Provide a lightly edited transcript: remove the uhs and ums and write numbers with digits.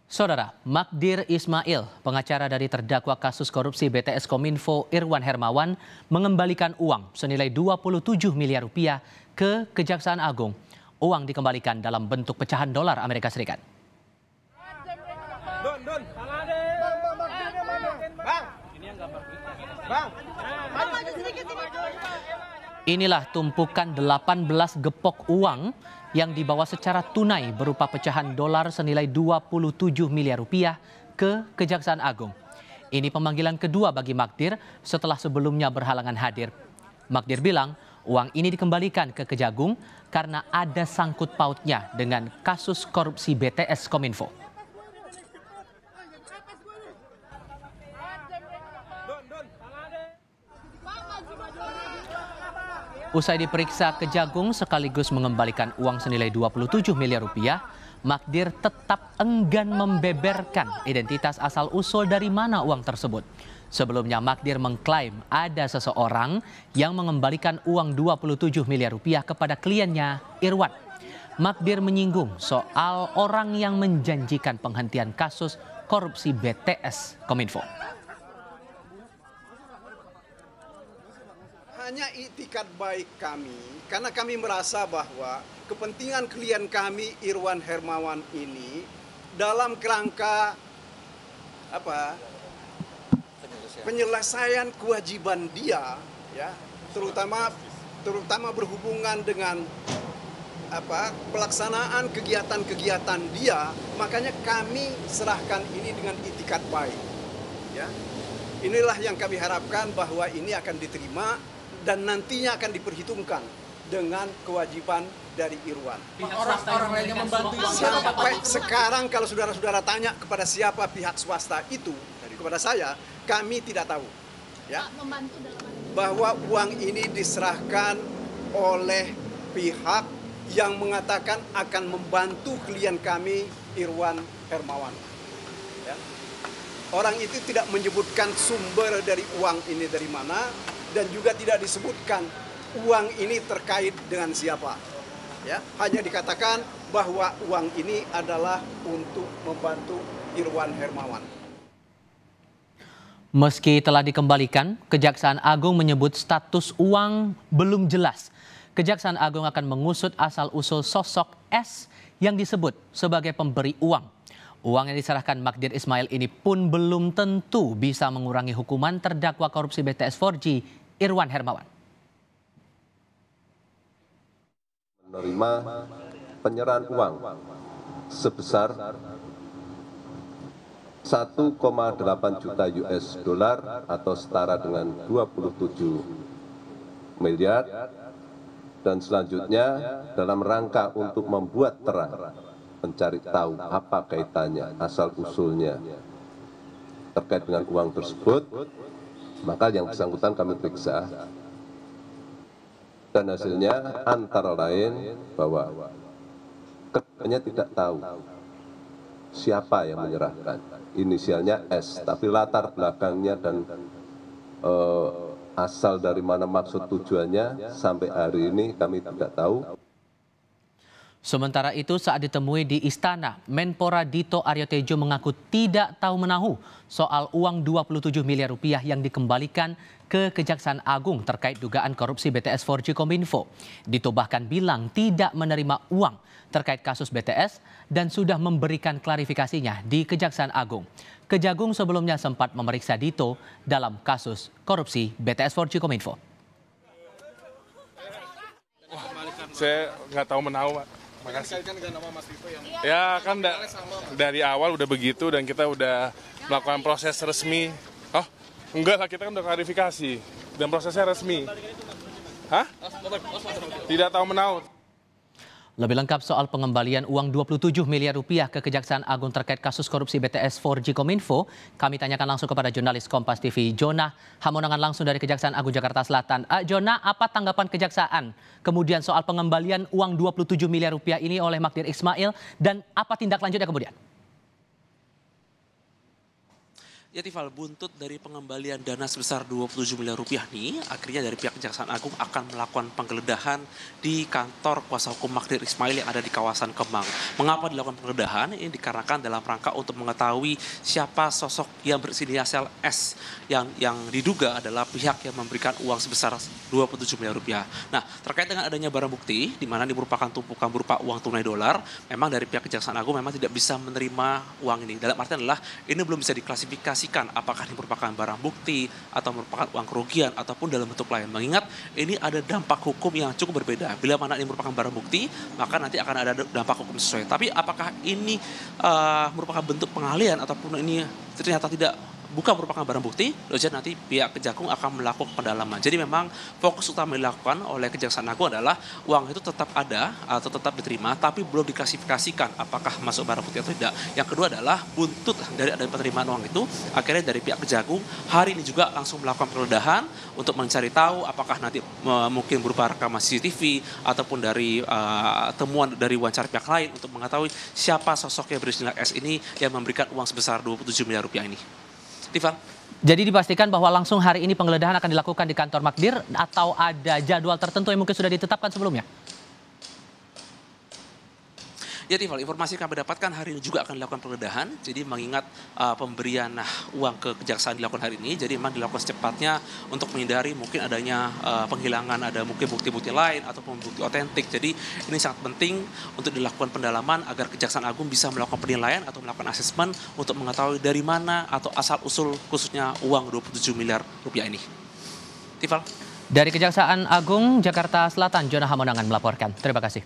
Saudara, Magdir Ismail, pengacara dari terdakwa kasus korupsi BTS Kominfo Irwan Hermawan, mengembalikan uang senilai 27 miliar rupiah ke Kejaksaan Agung. Uang dikembalikan dalam bentuk pecahan dolar Amerika Serikat. Inilah tumpukan 18 gepok uang yang dibawa secara tunai berupa pecahan dolar senilai 27 miliar rupiah ke Kejaksaan Agung. Ini pemanggilan kedua bagi Magdir setelah sebelumnya berhalangan hadir. Magdir bilang uang ini dikembalikan ke Kejagung karena ada sangkut pautnya dengan kasus korupsi BTS Kominfo. Usai diperiksa Kejagung sekaligus mengembalikan uang senilai 27 miliar rupiah, Magdir tetap enggan membeberkan identitas asal-usul dari mana uang tersebut. Sebelumnya Magdir mengklaim ada seseorang yang mengembalikan uang 27 miliar rupiah kepada kliennya Irwan. Magdir menyinggung soal orang yang menjanjikan penghentian kasus korupsi BTS Kominfo. Hanya itikat baik kami, karena kami merasa bahwa kepentingan klien kami Irwan Hermawan ini dalam kerangka penyelesaian kewajiban dia, ya, terutama berhubungan dengan pelaksanaan kegiatan-kegiatan dia, makanya kami serahkan ini dengan itikat baik. Ya. Inilah yang kami harapkan bahwa ini akan diterima dan nantinya akan diperhitungkan dengan kewajiban dari Irwan. Orang lainnya membantu sampai sekarang kalau saudara-saudara tanya kepada siapa pihak swasta itu, kepada saya, kami tidak tahu. Ya, bahwa uang ini diserahkan oleh pihak yang mengatakan akan membantu klien kami Irwan Hermawan. Ya. Orang itu tidak menyebutkan sumber dari uang ini dari mana, dan juga tidak disebutkan uang ini terkait dengan siapa. Ya, hanya dikatakan bahwa uang ini adalah untuk membantu Irwan Hermawan. Meski telah dikembalikan, Kejaksaan Agung menyebut status uang belum jelas. Kejaksaan Agung akan mengusut asal-usul sosok S yang disebut sebagai pemberi uang. Uang yang diserahkan Magdir Ismail ini pun belum tentu bisa mengurangi hukuman terdakwa korupsi BTS 4G Irwan Hermawan. Menerima penyerahan uang sebesar 1,8 juta US dollar atau setara dengan 27 miliar, dan selanjutnya dalam rangka untuk membuat terang, mencari tahu apa kaitannya, asal-usulnya terkait dengan uang tersebut, maka yang bersangkutan kami periksa. Dan hasilnya antara lain bahwa keduanya tidak tahu siapa yang menyerahkan. Inisialnya S, tapi latar belakangnya dan asal dari mana maksud tujuannya sampai hari ini kami tidak tahu. Sementara itu saat ditemui di Istana, Menpora Dito Aryo Tejo mengaku tidak tahu menahu soal uang 27 miliar rupiah yang dikembalikan ke Kejaksaan Agung terkait dugaan korupsi BTS 4G Kominfo. Dito bahkan bilang tidak menerima uang terkait kasus BTS dan sudah memberikan klarifikasinya di Kejaksaan Agung. Kejagung sebelumnya sempat memeriksa Dito dalam kasus korupsi BTS 4G Kominfo. Saya nggak tahu menahu, Pak. Makasih. Ya kan dari awal udah begitu dan kita udah melakukan proses resmi. Oh enggak lah, kita kan udah klarifikasi dan prosesnya resmi. Hah? Tidak tahu menahu. Lebih lengkap soal pengembalian uang 27 miliar rupiah ke Kejaksaan Agung terkait kasus korupsi BTS 4G Kominfo, kami tanyakan langsung kepada jurnalis Kompas TV, Jona Hamonangan langsung dari Kejaksaan Agung Jakarta Selatan. Jona, apa tanggapan Kejaksaan kemudian soal pengembalian uang 27 miliar rupiah ini oleh Magdir Ismail dan apa tindak lanjutnya kemudian? Ya Tifal, buntut dari pengembalian dana sebesar 27 miliar rupiah nih, akhirnya dari pihak Kejaksaan Agung akan melakukan penggeledahan di kantor kuasa hukum Magdir Ismail yang ada di kawasan Kemang. Mengapa dilakukan penggeledahan? Ini dikarenakan dalam rangka untuk mengetahui siapa sosok yang berinisial S yang diduga adalah pihak yang memberikan uang sebesar 27 miliar rupiah. Nah, terkait dengan adanya barang bukti, di mana ini merupakan tumpukan berupa uang tunai dolar, memang dari pihak Kejaksaan Agung memang tidak bisa menerima uang ini. Dalam artian adalah ini belum bisa diklasifikasi apakah ini merupakan barang bukti atau merupakan uang kerugian ataupun dalam bentuk lain. Mengingat ini ada dampak hukum yang cukup berbeda. Bila mana ini merupakan barang bukti, maka nanti akan ada dampak hukum sesuai. Tapi apakah ini merupakan bentuk pengalihan ataupun ini ternyata bukan merupakan barang bukti, jadi nanti pihak Kejagung akan melakukan pendalaman. Jadi memang fokus utama dilakukan oleh Kejaksaan Agung adalah uang itu tetap ada atau tetap diterima, tapi belum diklasifikasikan apakah masuk barang bukti atau tidak. Yang kedua adalah buntut dari adanya penerimaan uang itu, akhirnya dari pihak Kejagung hari ini juga langsung melakukan penggeledahan untuk mencari tahu apakah nanti mungkin berupa rekaman CCTV ataupun dari temuan dari wawancara pihak lain untuk mengetahui siapa sosok yang berinisial S ini yang memberikan uang sebesar 27 miliar rupiah ini. Tifal. Jadi dipastikan bahwa langsung hari ini penggeledahan akan dilakukan di kantor Magdir atau ada jadwal tertentu yang mungkin sudah ditetapkan sebelumnya? Ya Tifal, informasi yang kami dapatkan hari ini juga akan dilakukan penggeledahan. Jadi mengingat pemberian uang ke Kejaksaan dilakukan hari ini, jadi memang dilakukan secepatnya untuk menghindari mungkin adanya penghilangan, ada mungkin bukti-bukti lain ataupun bukti otentik. Jadi ini sangat penting untuk dilakukan pendalaman agar Kejaksaan Agung bisa melakukan penilaian atau melakukan asesmen untuk mengetahui dari mana atau asal-usul khususnya uang 27 miliar rupiah ini. Tifal. Dari Kejaksaan Agung Jakarta Selatan, Jona Hamonangan melaporkan. Terima kasih.